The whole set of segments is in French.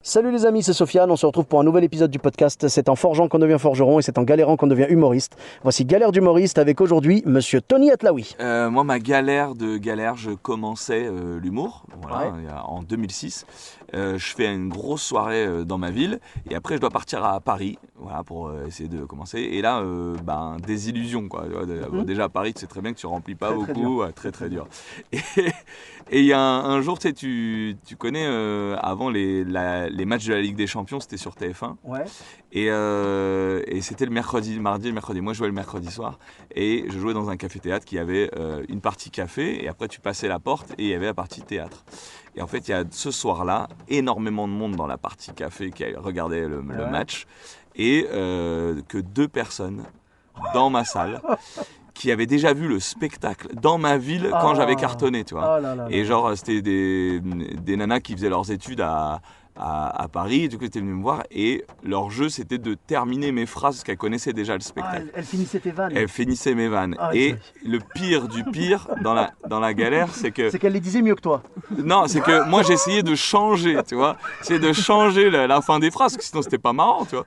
Salut les amis, c'est Sofiane, on se retrouve pour un nouvel épisode du podcast. C'est en forgeant qu'on devient forgeron et c'est en galérant qu'on devient humoriste. Voici Galère d'humoriste avec aujourd'hui Monsieur Tony Atlaoui. Moi, ma galère, je commençais l'humour voilà, Ouais. en 2006. Je fais une grosse soirée dans ma ville et après je dois partir à Paris voilà, pour essayer de commencer. Et là, désillusion. Quoi. Déjà à Paris, tu sais très bien que tu remplis pas Très, très beaucoup. Très très dur. Et il y a un jour, tu connais avant les matchs de la Ligue des Champions, c'était sur TF1. Ouais. Et c'était le mardi et le mercredi. Moi, je jouais le mercredi soir et je jouais dans un café-théâtre qui avait une partie café et après tu passais la porte et il y avait la partie théâtre. Et en fait, il y a ce soir-là énormément de monde dans la partie café qui regardait le match et que 2 personnes dans ma salle qui avaient déjà vu le spectacle dans ma ville quand j'avais cartonné, tu vois. Oh là là Et là. genre, c'était des nanas qui faisaient leurs études à Paris, et du coup, ils étaient venus me voir et leur jeu, c'était de terminer mes phrases parce qu'elles connaissaient déjà le Ah, spectacle. elle finissait tes vannes. Elles finissaient mes vannes. Ah, et ok. le pire du pire dans la galère, c'est que... C'est qu'elle les disait mieux que toi. Non, c'est que moi, j'essayais de changer, tu vois. J'essayais de changer la fin des phrases, parce que sinon, c'était pas marrant, tu vois.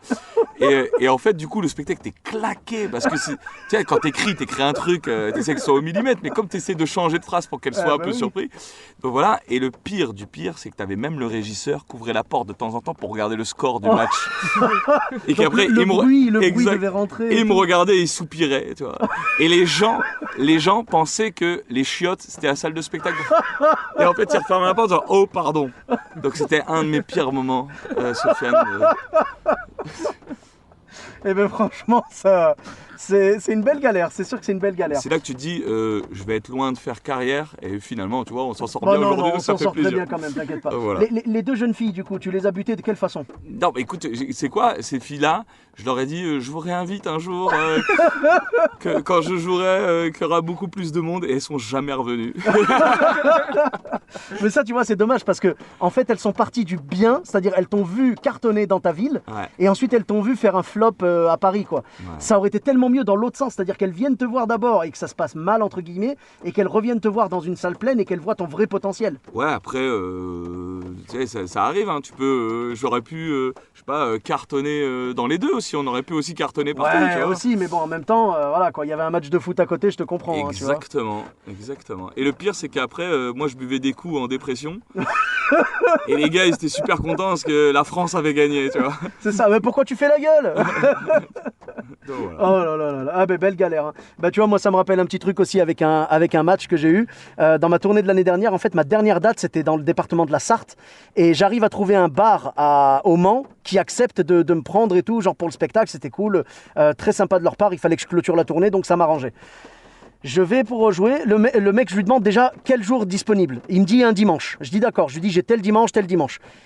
Et en fait, du coup, le spectacle, t'es claqué, parce que tu sais, quand t'écris un truc, t'essaies que ce soit au millimètre, mais comme t'essaies de changer de phrase pour qu'elle soit un peu surprise. Donc voilà, et le pire du pire, c'est que t'avais même le régisseur qui ouvrait la porte de temps en temps pour regarder le score du match. Et qu'après, le bruit Exact. devait rentrer. Et il me regardait et il soupirait, tu vois. Et les gens pensaient que les chiottes, c'était la salle de spectacle. Et en fait, ils refermaient la porte en disant « Oh, pardon ». Donc c'était un de mes pires moments, Sofiane. Eh ben franchement, ça, c'est une belle galère. C'est sûr que c'est une belle galère. C'est là que tu te dis je vais être loin de faire carrière et finalement, tu vois, on s'en sort Bon, bien non, aujourd'hui, on donc ça s'en fait sort très plaisir. bien quand même, t'inquiète pas. Voilà. Les 2 jeunes filles, du coup, tu les as butées de quelle façon? Non, mais écoute, c'est quoi ces filles-là? Je leur ai dit, je vous réinvite un jour, quand je jouerai, qu'il y aura beaucoup plus de monde, et elles sont jamais revenues. Mais ça, tu vois, c'est dommage parce que, en fait, elles sont parties du bien, c'est-à-dire elles t'ont vu cartonner dans ta ville, Ouais. et ensuite elles t'ont vu faire un flop à Paris, quoi. Ouais. Ça aurait été tellement mieux dans l'autre sens, c'est-à-dire qu'elles viennent te voir d'abord et que ça se passe mal, entre guillemets, et qu'elles reviennent te voir dans une salle pleine et qu'elles voient ton vrai potentiel. Ouais, après, tu sais, ça arrive, hein, tu peux, j'aurais pu, je sais pas, cartonner dans les deux aussi, on aurait pu aussi cartonner partout, tu Ouais, vois. aussi, mais bon, en même temps, voilà, quoi, il y avait un match de foot à côté, je te comprends, hein, tu vois. Exactement. Et le pire, c'est qu'après, moi, je buvais des coups en dépression. Et les gars, ils étaient super contents parce que la France avait gagné, tu vois. C'est ça, mais pourquoi tu fais la gueule? Donc, voilà. Oh là là là là, ah ben belle galère. Hein. Bah tu vois, moi ça me rappelle un petit truc aussi avec un match que j'ai eu dans ma tournée de l'année dernière. En fait, ma dernière date c'était dans le département de la Sarthe et j'arrive à trouver un bar au Mans qui accepte de me prendre et tout, genre pour le spectacle, c'était cool, très sympa de leur part. Il fallait que je clôture la tournée, donc ça m'arrangeait. Je vais pour jouer, le mec, je lui demande déjà quel jour disponible. Il me dit un dimanche. Je dis d'accord, je lui dis j'ai tel dimanche.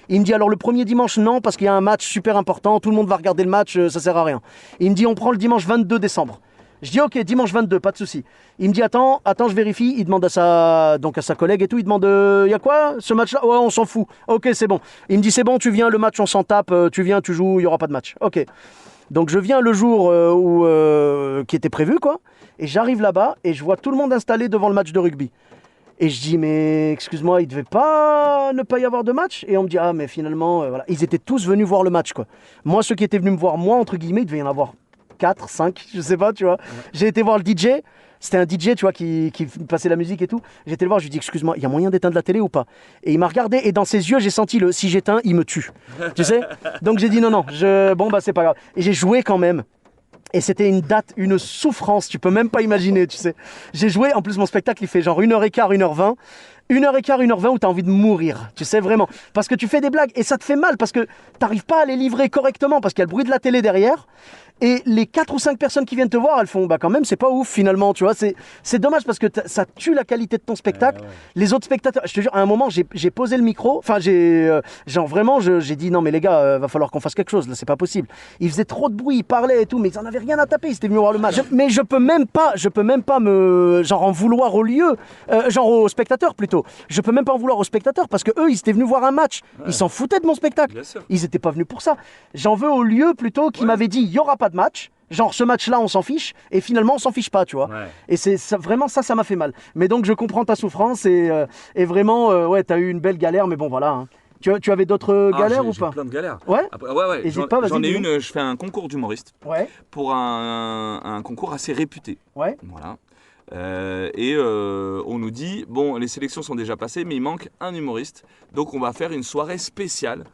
Il me dit alors le premier dimanche non parce qu'il y a un match super important, tout le monde va regarder le match, ça sert à rien. Il me dit on prend le dimanche 22 décembre. Je dis ok, dimanche 22, pas de souci. Il me dit attends, je vérifie. Il demande à sa collègue et tout, il demande y a quoi ce match-là? Ouais, on s'en fout. Ok, c'est bon. Il me dit c'est bon, tu viens, le match on s'en tape, tu viens, tu joues, il y aura pas de match. Ok. Donc je viens le jour qui était prévu quoi. Et j'arrive là-bas et je vois tout le monde installé devant le match de rugby. Et je dis, mais excuse-moi, il devait pas ne pas y avoir de match? Et on me dit, ah, mais finalement, voilà. Ils étaient tous venus voir le match, quoi. Moi, ceux qui étaient venus me voir, moi, entre guillemets, il devait y en avoir 4, 5, je sais pas, tu vois. Ouais. J'ai été voir le DJ. C'était un DJ, tu vois, qui passait la musique et tout. J'ai été le voir, je lui ai dit, excuse-moi, il y a moyen d'éteindre la télé ou pas? Et il m'a regardé et dans ses yeux, j'ai senti le si j'éteins, il me tue. Tu sais? Donc j'ai dit, non, bon, bah, c'est pas grave. Et j'ai joué quand même. Et c'était une date, une souffrance, tu peux même pas imaginer, tu sais. J'ai joué, en plus mon spectacle il fait genre 1h15, 1h20. 1h15, 1h20 où t'as envie de mourir, tu sais vraiment. Parce que tu fais des blagues et ça te fait mal parce que t'arrives pas à les livrer correctement parce qu'il y a le bruit de la télé derrière. Et les 4 ou 5 personnes qui viennent te voir, elles font bah quand même c'est pas ouf finalement, tu vois. C'est dommage parce que ça tue la qualité de ton spectacle. Ouais. Les autres spectateurs, je te jure, à un moment j'ai posé le micro, enfin genre vraiment j'ai dit non mais les gars, va falloir qu'on fasse quelque chose là, c'est pas possible. Ils faisaient trop de bruit, ils parlaient et tout, mais ils en avaient rien à taper, ils étaient venus voir le match. Mais je peux même pas me genre en vouloir au lieu, genre aux spectateurs plutôt. Je peux même pas en vouloir aux spectateurs parce que eux ils étaient venus voir un match, ils s'en foutaient de mon spectacle. Ils étaient pas venus pour ça. J'en veux au lieu plutôt qui m'avait dit il y aura pas de match. Genre ce match-là on s'en fiche et finalement on s'en fiche pas, tu vois. Ouais. Et c'est ça, vraiment ça m'a fait mal. Mais donc je comprends ta souffrance et vraiment ouais t'as eu une belle galère mais bon voilà. Hein. Tu avais d'autres galères ou j'ai pas? plein de galères. Ouais. Après, ouais. Hésite pas, vas-y, J'en ai dis-nous. une, je fais un concours d'humoriste Ouais, pour un concours assez réputé. ouais. Voilà. On nous dit, bon, les sélections sont déjà passées, mais il manque un humoriste. Donc on va faire une soirée spéciale.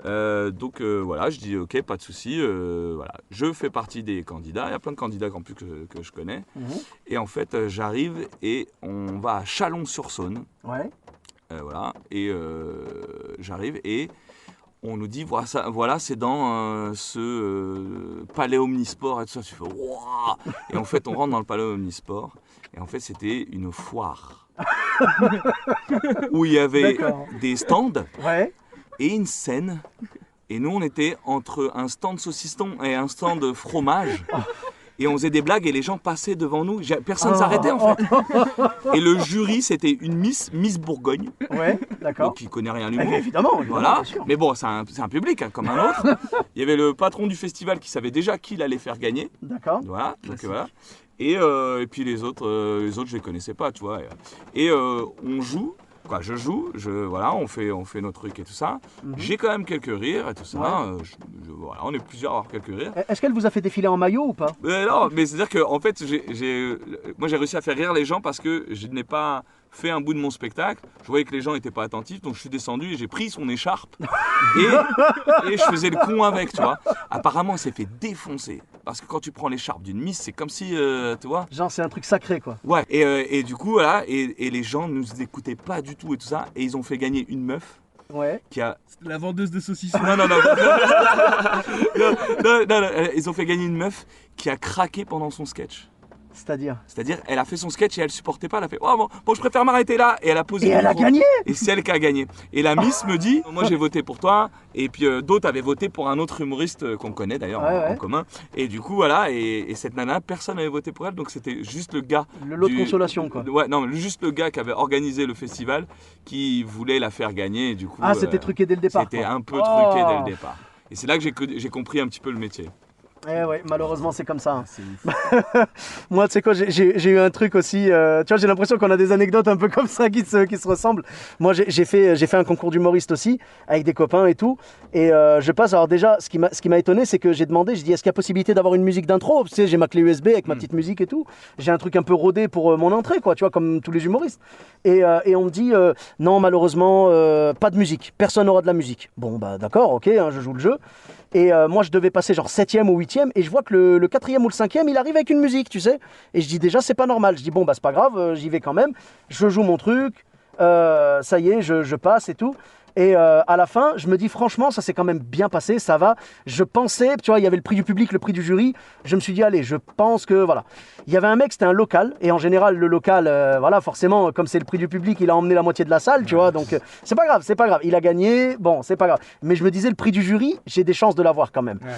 Voilà, je dis ok, pas de souci. Voilà, je fais partie des candidats. Il y a plein de candidats en plus que je connais. Mhm. Et en fait, j'arrive et on va à Chalon-sur-Saône. Ouais. Voilà, et j'arrive et on nous dit voilà, c'est dans ce palais omnisport et tout ça. Tu fais waouh. Et en fait, on rentre dans le palais omnisport et en fait, c'était une foire où il y avait D'accord. des stands Ouais. et une scène. Et nous, on était entre un stand saucisson et un stand fromage. Et on faisait des blagues et les gens passaient devant nous. Personne ne s'arrêtait en fait. Et le jury, c'était une Miss Bourgogne. Ouais, d'accord. Donc qui connaît rien à Eh, l'humour. évidemment, Voilà. bien sûr. Mais bon, c'est un public hein, comme un autre. Il y avait le patron du festival qui savait déjà qui l'allait faire gagner. D'accord. Voilà. Donc voilà. Et puis les autres, je les connaissais pas, tu vois. Et on joue. Quoi, je joue, voilà, on fait nos trucs et tout ça. Mhm. J'ai quand même quelques rires et tout ça. Ouais. Voilà, on est plusieurs à avoir quelques rires. Est-ce qu'elle vous a fait défiler en maillot ou pas? Non, mais c'est-à-dire que en fait, moi j'ai réussi à faire rire les gens parce que je n'ai pas fait un bout de mon spectacle. Je voyais que les gens n'étaient pas attentifs, donc je suis descendu et j'ai pris son écharpe et je faisais le con avec, tu vois. Apparemment, il s'est fait défoncer parce que quand tu prends l'écharpe d'une miss, c'est comme si, tu vois. Genre, c'est un truc sacré, quoi. Ouais. Et du coup, voilà, et les gens ne nous écoutaient pas du tout et tout ça, et ils ont fait gagner une meuf Ouais. qui a. La vendeuse de saucissons. Non, ils ont fait gagner une meuf qui a craqué pendant son sketch. C'est-à-dire. C'est-à-dire, elle a fait son sketch et elle supportait pas. Elle a fait oh bon, je préfère m'arrêter là. Et elle a posé. Et le elle a micro. gagné. Et c'est elle qui a gagné. Et la Miss me dit moi j'ai voté pour toi. Et puis d'autres avaient voté pour un autre humoriste qu'on connaît d'ailleurs Ouais. en commun. Et du coup, voilà. Et cette nana, personne n'avait voté pour elle. Donc c'était juste le gars. Le lot de consolation, quoi. Ouais, non, juste le gars qui avait organisé le festival qui voulait la faire gagner. Et du coup, Ah, c'était truqué dès le départ. c'était quoi. un peu Oh. truqué dès le départ. Et c'est là que j'ai compris un petit peu le métier. Eh ouais, malheureusement, c'est comme ça. hein. C'est ouf. Moi, tu sais quoi, j'ai eu un truc aussi. Tu vois, j'ai l'impression qu'on a des anecdotes un peu comme ça qui se ressemblent. Moi, j'ai fait un concours d'humoriste aussi, avec des copains et tout. Et je passe. Alors, déjà, ce qui m'a étonné, c'est que j'ai demandé, j'ai dit, est-ce qu'il y a possibilité d'avoir une musique d'intro? Tu sais, j'ai ma clé USB avec ma petite musique et tout. J'ai un truc un peu rodé pour mon entrée, quoi, tu vois, comme tous les humoristes. Et on me dit, non, malheureusement, pas de musique. Personne n'aura de la musique. Bon, bah, d'accord, ok, hein, je joue le jeu. Et moi, je devais passer genre 7e ou 8e. Et je vois que le 4e ou le 5e, il arrive avec une musique, tu sais. Et je dis déjà, c'est pas normal. Je dis, bon, bah, c'est pas grave, j'y vais quand même. Je joue mon truc. Ça y est, je passe et tout. Et à la fin, je me dis, franchement, ça s'est quand même bien passé, ça va. Je pensais, tu vois, il y avait le prix du public, le prix du jury. Je me suis dit, allez, je pense que, voilà. Il y avait un mec, c'était un local. Et en général, le local, voilà, forcément, comme c'est le prix du public, il a emmené la moitié de la salle, tu vois. Donc, c'est pas grave, c'est pas grave. Il a gagné, bon, c'est pas grave. Mais je me disais, le prix du jury, j'ai des chances de l'avoir quand même. Ouais.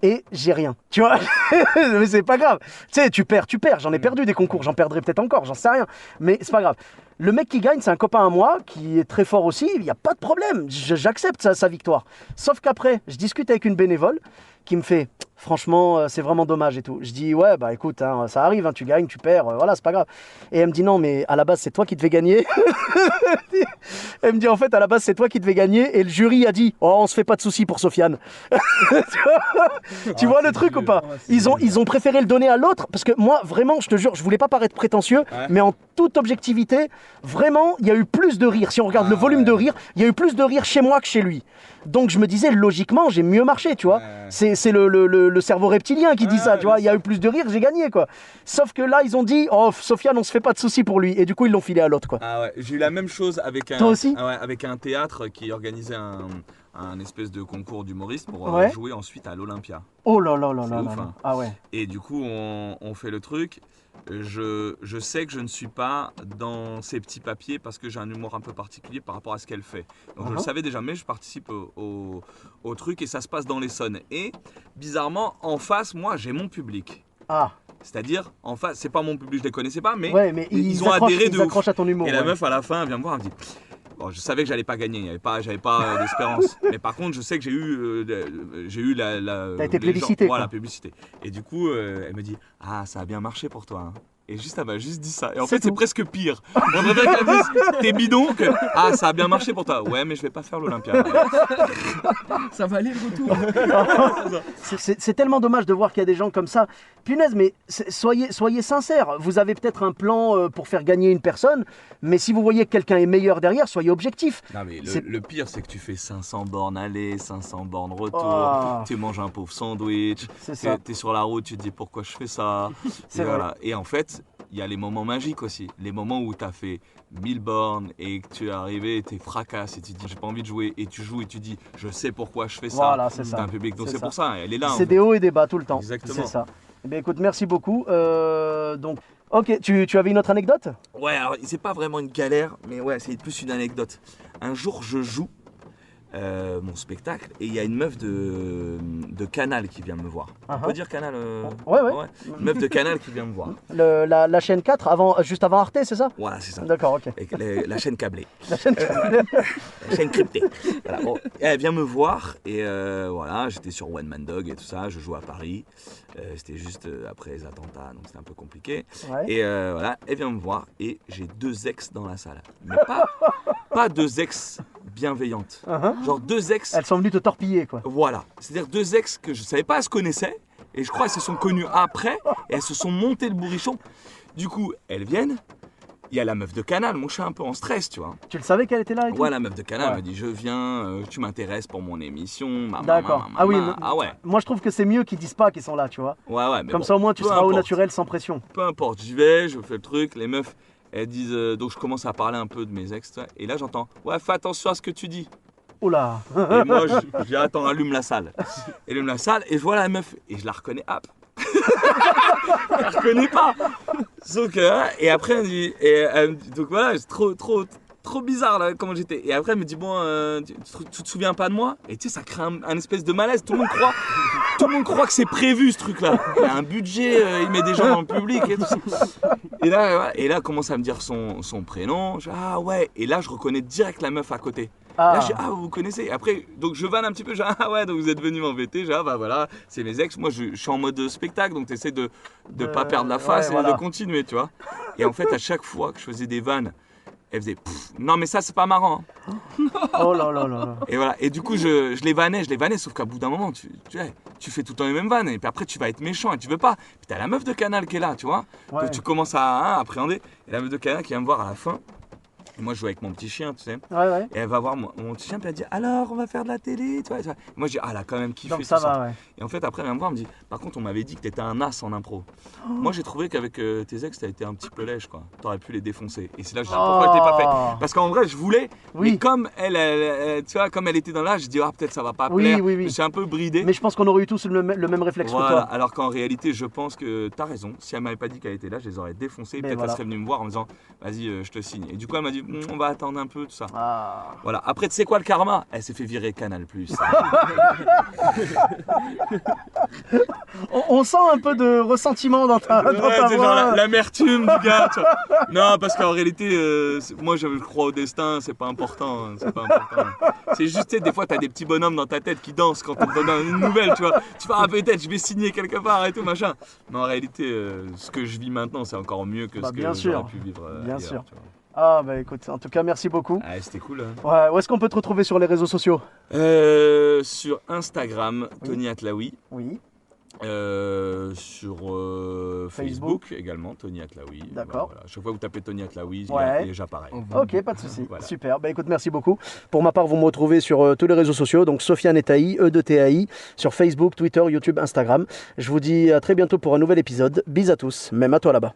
Et j'ai rien, tu vois. Mais c'est pas grave. Tu sais, tu perds. J'en ai perdu des concours, j'en perdrai peut-être encore, j'en sais rien. Mais c'est pas grave. Le mec qui gagne, c'est un copain à moi qui est très fort aussi. Il n'y a pas de problème. J'accepte sa victoire. Sauf qu'après, je discute avec une bénévole qui me fait franchement, c'est vraiment dommage et tout. Je dis ouais, bah écoute, hein, ça arrive, hein, tu gagnes, tu perds, voilà, c'est pas grave. Et elle me dit non, mais à la base, c'est toi qui devais gagner. Elle me dit en fait, à la base, c'est toi qui devais gagner. Et le jury a dit oh, on se fait pas de soucis pour Sofiane. Tu vois le truc ou pas? Ils ont préféré le donner à l'autre parce que moi, vraiment, je te jure, je voulais pas paraître prétentieux, mais en toute objectivité, vraiment, il y a eu plus de rire. Si on regarde le volume de rire, il y a eu plus de rire chez moi que chez lui. Donc je me disais, logiquement, j'ai mieux marché, tu vois. C'est le cerveau reptilien qui dit ça, tu vois. Il y a eu plus de rire, j'ai gagné, quoi. Sauf que là, ils ont dit, oh, Sofiane, on se fait pas de soucis pour lui. Et du coup, ils l'ont filé à l'autre, quoi. Ah ouais, j'ai eu la même chose avec Toi aussi avec un théâtre qui organisait un espèce de concours d'humoriste pour jouer ensuite à l'Olympia. Oh là là là C'est là ouf, là. hein. Ah ouais. Et du coup, on fait le truc. Je sais que je ne suis pas dans ces petits papiers parce que j'ai un humour un peu particulier par rapport à ce qu'elle fait. Donc je le savais déjà, mais je participe au truc et ça se passe dans l'Essonne. Et bizarrement, en face, moi, j'ai mon public. Ah. C'est-à-dire, en face, c'est pas mon public, je les connaissais pas, mais, Ouais, mais ils ont adhéré de ils ouf. accrochent à ton humour. Et la ouais. meuf, à la fin, elle vient me voir, elle me dit bon, je savais que j'allais pas gagner, j'avais pas d'espérance. Mais par contre, je sais que j'ai eu la T'as été les gens- plébiscité, voilà, quoi. publicité. Et du coup, elle me dit ah, ça a bien marché pour toi. Hein. Et juste, elle m'a juste dit ça. Et en C'est fait, c'est tout. presque pire. On préfère qu'elle dise t'es bidon que ah, ça a bien marché pour toi. Ouais, mais je vais pas faire l'Olympia. Ça va aller le retour. C'est tellement dommage de voir qu'il y a des gens comme ça. Punaise, mais soyez sincères. Vous avez peut-être un plan pour faire gagner une personne, mais si vous voyez que quelqu'un est meilleur derrière, soyez objectif. Non, mais C'est- le pire, c'est que tu fais 500 bornes aller, 500 bornes retour. Oh. Tu manges un pauvre sandwich. C'est ça. T'es sur la route, tu te dis pourquoi je fais ça. C'est Et vrai. voilà. Et en fait, il y a les moments magiques aussi. Les moments où tu as fait 1000 bornes et que tu es arrivé et tu es fracasse et tu te dis j'ai pas envie de jouer et tu joues et tu dis je sais pourquoi je fais ça. Voilà, c'est ça. T'as un public. Donc C'est c'est ça. pour ça, elle est là. en C'est fait. des hauts et des bas tout le temps. Exactement. C'est ça. Eh bien, écoute, merci beaucoup. Donc, ok, tu avais une autre anecdote? Ouais, alors c'est pas vraiment une galère, mais ouais, c'est plus une anecdote. Un jour, je joue mon spectacle et il y a une meuf de Canal qui vient me voir. On Uh-huh. peut dire Canal Ouais. Une meuf de Canal qui vient me voir. La chaîne 4, juste avant Arte, c'est ça? Voilà, c'est ça. D'accord, ok. Avec la chaîne câblée. La chaîne 4. La chaîne cryptée. Voilà, bon. Et elle vient me voir et voilà, j'étais sur One Man Dog et tout ça, je joue à Paris. C'était juste après les attentats, donc c'était un peu compliqué. Ouais. Et voilà, elle vient me voir et j'ai 2 ex dans la salle. Mais pas 2 ex bienveillantes. Uh-huh. Genre 2 ex, Elles sont venues te torpiller, quoi. voilà. C'est-à-dire 2 ex que je savais pas elles se connaissaient et je crois qu'elles se sont connues après et elles se sont montées le bourrichon. Du coup, elles viennent. Il y a la meuf de Canal, moi je suis un peu en stress, tu vois. Tu le savais qu'elle était là et tout? Ouais, la meuf de Canal Ouais. me dit je viens, tu m'intéresses pour mon émission. D'accord. Ah oui, Ah ouais. Moi, je trouve que c'est mieux qu'ils disent pas qu'ils sont là, tu vois. Ouais, mais Comme bon, ça, au moins, tu peu seras au importe. naturel sans pression. Peu importe, j'y vais, je fais le truc, les meufs, elles disent, donc je commence à parler un peu de mes ex, tout ça, et là j'entends, ouais, fais attention à ce que tu dis. Oula. Et moi, je dis, attends, allume la salle. Allume la salle, et je vois la meuf, et je la reconnais, hop. Je la reconnais pas. Donc, et après, elle me dit, donc voilà, c'est trop bizarre là, comment j'étais. Et après, elle me dit, bon, tu te souviens pas de moi? Et tu sais, ça crée un espèce de malaise, tout le monde croit que c'est prévu ce truc-là. Il y a un budget, il met des gens dans le public et tout ça. Et là, elle commence à me dire son prénom. Je dis, ah ouais. Et là, je reconnais direct la meuf à côté. Ah. Là, je dis, ah, vous connaissez. Et après, donc je vanne un petit peu. Je dis, ah ouais, donc vous êtes venu m'embêter. Je dis, ah bah voilà, c'est mes ex. Moi, je suis en mode spectacle, donc tu essaies de pas perdre la face ouais, et voilà. de continuer, tu vois. Et en fait, à chaque fois que je faisais des vannes, elle faisait, pff, non, mais ça, c'est pas marrant. Hein. Oh là là là là. Et voilà. Et du coup, je les vannais, sauf qu'à bout d'un moment, tu fais tout le temps les mêmes vannes. Et puis après, tu vas être méchant et tu veux pas. Puis t'as la meuf de Canal qui est là, tu vois. Ouais. Donc tu commences à appréhender. Et la meuf de Canal qui vient me voir à la fin. Et moi, je joue avec mon petit chien, tu sais. Ouais. Et elle va voir mon petit chien, puis elle dit, alors, on va faire de la télé, tu vois. Moi, je dis, ah, elle a quand même kiffé Donc tout ça ça. va, ouais. Et en fait, après, elle vient me voir, elle me dit, par contre, on m'avait dit que t'étais un as en impro. Moi, j'ai trouvé qu'avec tes ex, t'as été un petit peu lèche, quoi. T'aurais pu les défoncer. Et c'est là que je dis, pourquoi je t'ai pas fait? Parce qu'en vrai, je voulais, Oui. mais comme elle, tu vois, comme elle était dans l'âge, je dis, ah, peut-être ça va pas Oui, plaire. oui, oui. Je suis un peu bridé. Mais je pense qu'on aurait eu tous le même réflexe Voilà, que toi. alors qu'en réalité, je pense que t'as raison. Si elle m'avait pas dit qu'elle était là, je les aurais défoncés. Mais Peut-être voilà. elle serait venue me voir en me disant, vas-y, je te signe. Et du coup, elle m'a dit, on va attendre un peu, tout ça. Ah. Voilà. Après, tu sais quoi le karma? Elle s'est fait virer Canal+. On sent un peu de ressentiment dans ta Ouais, c'est genre voix. l'amertume du gars. Tu vois. Non, parce qu'en réalité, moi je crois au destin, c'est pas important. C'est pas important. C'est juste, tu sais, des fois, t'as des petits bonhommes dans ta tête qui dansent quand on te donne une nouvelle, tu vois. Tu fais, ah, peut-être, je vais signer quelque part et tout, machin. Mais en réalité, ce que je vis maintenant, c'est encore mieux que Bah, ce que bien sûr. j'aurais pu vivre Bien ailleurs, sûr. tu vois. Ah bah écoute, en tout cas merci beaucoup. Ah, c'était cool. Hein. Ouais, où est-ce qu'on peut te retrouver sur les réseaux sociaux? Sur Instagram, Tony Atlaoui. Oui. Sur Facebook également, Tony Atlaoui. D'accord. Voilà. Chaque fois que vous tapez Tony Atlaoui, Ouais. il est déjà pareil. Ok, pas de souci. Voilà. Super. Bah écoute, merci beaucoup. Pour ma part, vous me retrouvez sur tous les réseaux sociaux, donc Sofiane Etaï, E2TAI, sur Facebook, Twitter, YouTube, Instagram. Je vous dis à très bientôt pour un nouvel épisode. Bis à tous, même à toi là-bas.